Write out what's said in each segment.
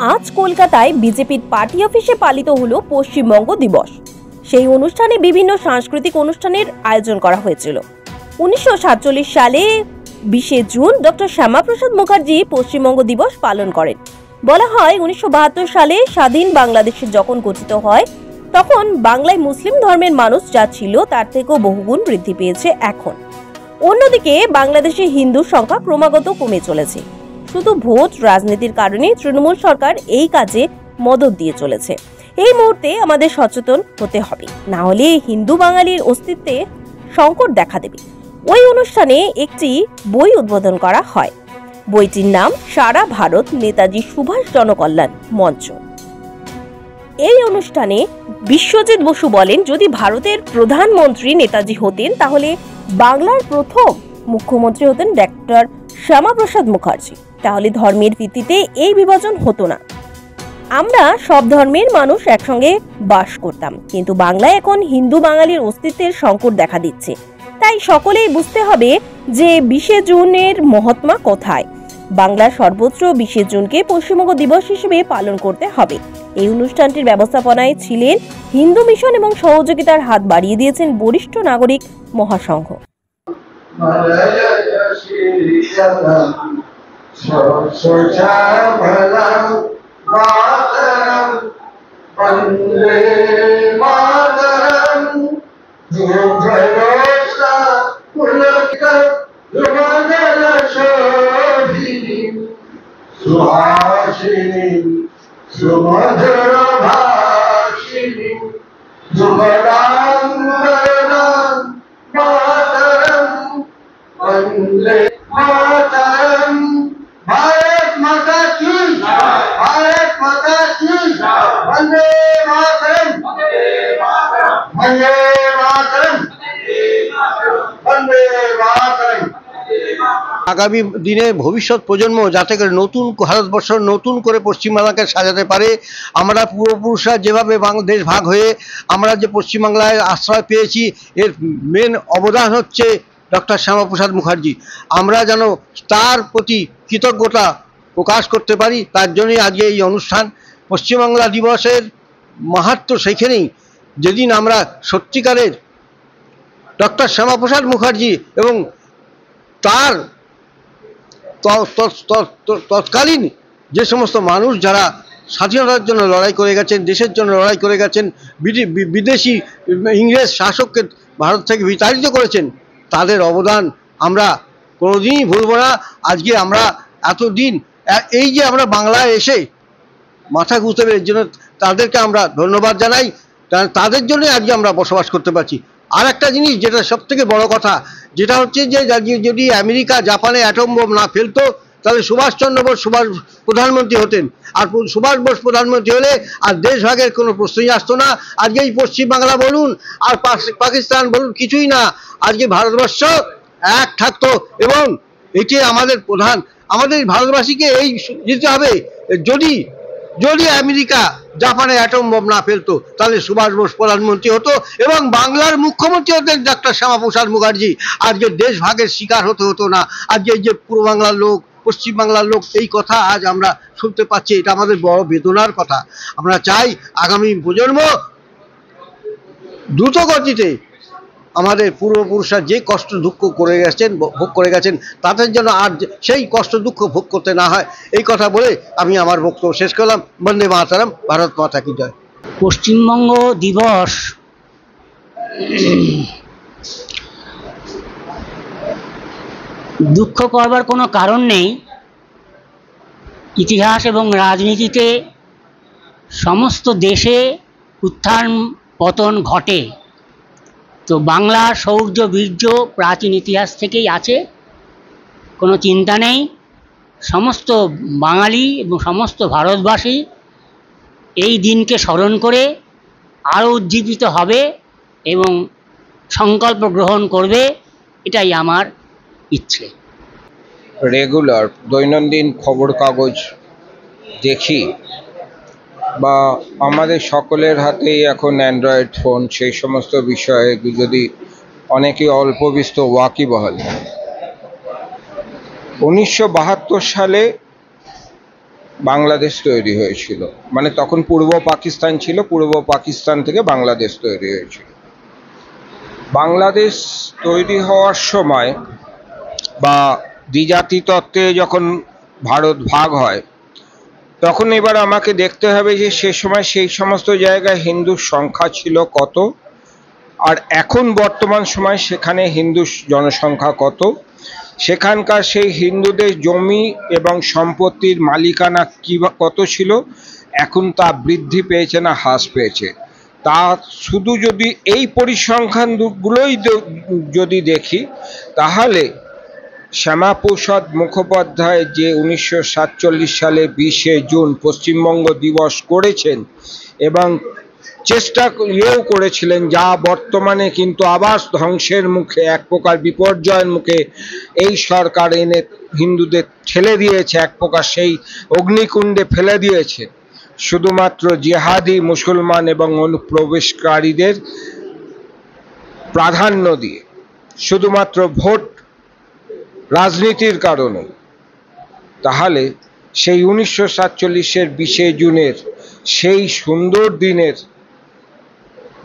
আজ কলকাতায় বিজেপির পার্টি অফিসে পালিত হলো পশ্চিমবঙ্গ দিবস। সেই অনুষ্ঠানে বিভিন্ন সাংস্কৃতিক অনুষ্ঠানের আয়োজন করা হয়েছিল। 1947 সালে 20 জুন ডক্টর শ্যামাপ্রসাদ মুখার্জি পশ্চিমবঙ্গ দিবস পালন করেন। বলা হয় 1972 সালে স্বাধীন বাংলাদেশে যখন গঠিত হয় তখন বাংলায় মুসলিম ধর্মের মানুষ যা ছিল তার থেকেও বহুগুণ বৃদ্ধি পেয়েছে এখন। অন্যদিকে বাংলাদেশে হিন্দুর সংখ্যা ক্রমাগত কমে চলেছে। শুধু ভোট রাজনীতির কারণে তৃণমূল সরকার এই কাজে মদত দিয়ে চলেছে। এই মুহূর্তে আমাদের সচেতন হতে হবে, না হলে হিন্দু বাঙালির অস্তিত্বে সংকট দেখা দেবে। ওই অনুষ্ঠানে একটি বই উদ্বোধন করা হয়। বইটির নাম সারা ভারত নেতাজি সুভাষ জনকল্যাণ মঞ্চ। এই অনুষ্ঠানে বিশ্বজিৎ বসু বলেন, যদি ভারতের প্রধানমন্ত্রী নেতাজি হতেন তাহলে বাংলার প্রথম মুখ্যমন্ত্রী হতেন ডক্টর শ্যামাপ্রসাদ মুখার্জি। তাহলে ধর্মের ভিত্তিতে এই বিভাজন হতো না। আমরা সব ধর্মের মানুষ একসঙ্গে বাস করতাম, কিন্তু বাংলায় এখন হিন্দু বাঙালির অস্তিত্বের সংকট দেখা দিচ্ছে। তাই সকলেই বুঝতে হবে যে 20 জুনের মহাত্মা কোথায়। বাংলার সর্বত্র 20 জুনকে পশ্চিমবঙ্গ দিবস হিসেবে পালন করতে হবে। এই অনুষ্ঠানটির ব্যবস্থাপনায় ছিলেন হিন্দু মিশন এবং সহযোগিতার হাত বাড়িয়ে দিয়েছেন বরিষ্ঠ নাগরিক মহাসংঘ। भारत माता की भारत माता की वंदे मातरम वंदे मातरम वंदे मातरम। আগামী দিনে ভবিষ্যৎ প্রজন্ম যাতে করে নতুন ভারতবর্ষ নতুন করে পশ্চিমবাংলাকে সাজাতে পারে। আমরা পূর্বপুরুষরা যেভাবে দেশ ভাগ হয়ে আমরা যে পশ্চিমবাংলায় আশ্রয় পেয়েছি, এর মেন অবদান হচ্ছে ডক্টর শ্যামাপ্রসাদ মুখার্জি। আমরা যেন তার প্রতি কৃতজ্ঞতা প্রকাশ করতে পারি, তার জন্যই আজকে এই অনুষ্ঠান। পশ্চিমবাংলা দিবসের মাহাত্ম্য সেইখানেই, যেদিন আমরা সত্যিকারের ডক্টর শ্যামাপ্রসাদ মুখার্জি এবং তার তৎকালীন যে সমস্ত মানুষ যারা স্বাধীনতার জন্য লড়াই করে গেছেন, দেশের জন্য লড়াই করে গেছেন, বিদেশি ইংরেজ শাসককে ভারত থেকে বিতাড়িত করেছেন, তাদের অবদান আমরা কোনোদিনই ভুলব না। আজকে আমরা এতদিন এই যে আমরা বাংলায় এসে মাথা গুঁজতে পেরে, এর জন্য তাদেরকে আমরা ধন্যবাদ জানাই। তাদের জন্য আজকে আমরা বসবাস করতে পারছি। আর একটা জিনিস যেটা সব থেকে বড় কথা, যেটা হচ্ছে যে যদি আমেরিকা জাপানে অ্যাটম বোম না ফেলতো তাহলে সুভাষচন্দ্র বোস প্রধানমন্ত্রী হতেন। আর সুভাষ বোস প্রধানমন্ত্রী হলে আর দেশ ভাগের কোনো প্রশ্নই আসতো না। আজকে এই পশ্চিমবাংলা বলুন আর পাকিস্তান বলুন, কিছুই না, আজকে ভারতবর্ষ এক থাকতো। এবং এটি আমাদের প্রধান, আমাদের ভারতবাসীকে এই দিতে হবে, যদি যদি আমেরিকা জাপানে অ্যাটম বোম না ফেলতো তাহলে সুভাষ বোস প্রধানমন্ত্রী হতো এবং বাংলার মুখ্যমন্ত্রী হতেন ডক্টর শ্যামাপ্রসাদ মুখার্জি। আজকে দেশ ভাগের শিকার হতো না। আজকে এই যে পূর্ব বাংলার লোক, পশ্চিম বাংলার লোক, এই কথা আজ আমরা শুনতে পাচ্ছি, এটা আমাদের বড় বেদনার কথা। আমরা চাই আগামী প্রজন্ম দ্রুত গতিতে আমাদের পূর্বপুরুষরা যে কষ্ট দুঃখ করে গেছেন, ভোগ করে গেছেন, তাদের জন্য আর সেই কষ্ট দুঃখ ভোগ করতে না হয়, এই কথা বলে আমি আমার বক্তব্য শেষ করলাম। বন্দে মাতরম, ভারত মাতা কি জয়। পশ্চিমবঙ্গ দিবস দুঃখ করবার কোনো কারণ নেই। ইতিহাস এবং রাজনীতিতে সমস্ত দেশে উত্থান পতন ঘটে, তো বাংলার শৌর্য বীর্য প্রাচীন ইতিহাস থেকেই আছে, কোনো চিন্তা নেই। সমস্ত বাঙালি এবং সমস্ত ভারতবাসী এই দিনকে স্মরণ করে আরও উজ্জীবিত হবে এবং সংকল্প গ্রহণ করবে, এটাই আমার ইচ্ছে। রেগুলার দৈনন্দিন খবর কাগজ দেখি, বা আমাদের সকলের হাতেই এখন অ্যান্ড্রয়েড ফোন, সেই সমস্ত বিষয়ে যদি অনেকে অল্প বিস্তর ওয়াকিবহাল। 1972 সালে বাংলাদেশ তৈরি হয়েছিল, মানে তখন পূর্ব পাকিস্তান ছিল, পূর্ব পাকিস্তান থেকে বাংলাদেশ তৈরি হয়েছিল। বাংলাদেশ তৈরি হওয়ার সময় বা দ্বিজাতি তত্ত্বে যখন ভারত ভাগ হয়, তখন এবার আমাকে দেখতে হবে যে সে সময় সেই সমস্ত জায়গায় হিন্দুর সংখ্যা ছিল কত, আর এখন বর্তমান সময় সেখানে হিন্দু জনসংখ্যা কত, সেখানকার সেই হিন্দুদের জমি এবং সম্পত্তির মালিকানা কি কত ছিল, এখন তা বৃদ্ধি পেয়েছে না হ্রাস পেয়েছে। তা শুধু যদি এই পরিসংখ্যানগুলোই যদি দেখি, তাহলে শ্যামাপ্রসাদ মুখোপাধ্যায় যে 1947 সালে 20শে জুন পশ্চিমবঙ্গ দিবস করেছেন এবং চেষ্টা করেছিলেন, যা বর্তমানে কিন্তু আবার ধ্বংসের মুখে, এক প্রকার বিপর্যয়ের মুখে এই সরকার এনে হিন্দুদের ঠেলে দিয়েছে, এক প্রকার সেই অগ্নিকুণ্ডে ফেলে দিয়েছে, শুধুমাত্র জিহাদি মুসলমান এবং অনুপ্রবেশকারীদের প্রাধান্য দিয়ে, শুধুমাত্র ভোট রাজনীতির কারণে। তাহলে সেই 1947-এর 20শে জুনের সেই সুন্দর দিনের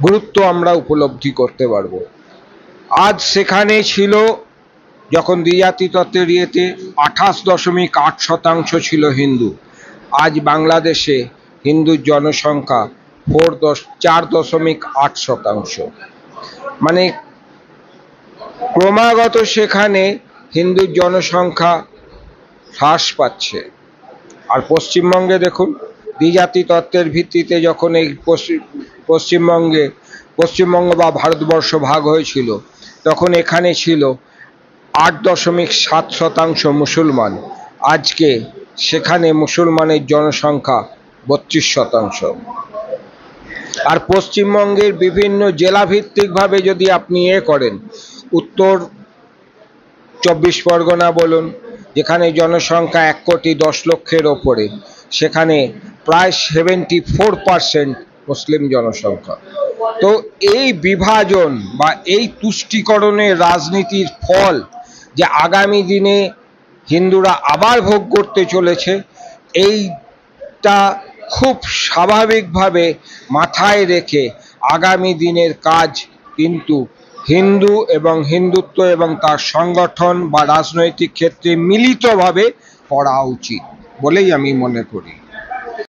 গুরুত্ব আমরা উপলব্ধি করতে পারব। আজ সেখানে ছিল, যখন দ্বিজাতি তত্ত্বের ইয়েতে 28.8% ছিল হিন্দু, আজ বাংলাদেশে হিন্দুর জনসংখ্যা 4.8%। মানে ক্রমাগত সেখানে হিন্দুর জনসংখ্যা হ্রাস পাচ্ছে। আর পশ্চিমবঙ্গে দেখুন, দ্বিজাতি তত্ত্বের ভিত্তিতে যখন এই পশ্চিমবঙ্গ বা ভারতবর্ষ ভাগ হয়েছিল, তখন এখানে ছিল 8.7% মুসলমান, আজকে সেখানে মুসলমানের জনসংখ্যা 32%। আর পশ্চিমবঙ্গের বিভিন্ন জেলা ভিত্তিকভাবে যদি আপনি করেন, উত্তর 24 পরগনা বলুন, যেখানে জনসংখ্যা 1,10,00,000-এর ওপরে, সেখানে প্রায় 74% মুসলিম জনসংখ্যা। তো এই বিভাজন বা এই তুষ্টিকরণের রাজনীতির ফল যে আগামী দিনে হিন্দুরা আবার ভোগ করতে চলেছে, এইটা খুব স্বাভাবিকভাবে মাথায় রেখে আগামী দিনের কাজ কিন্তু হিন্দু এবং হিন্দুত্ব এবং তার সংগঠন বা রাজনৈতিক ক্ষেত্রে মিলিতভাবে করা উচিত বলেই আমি মনে করি।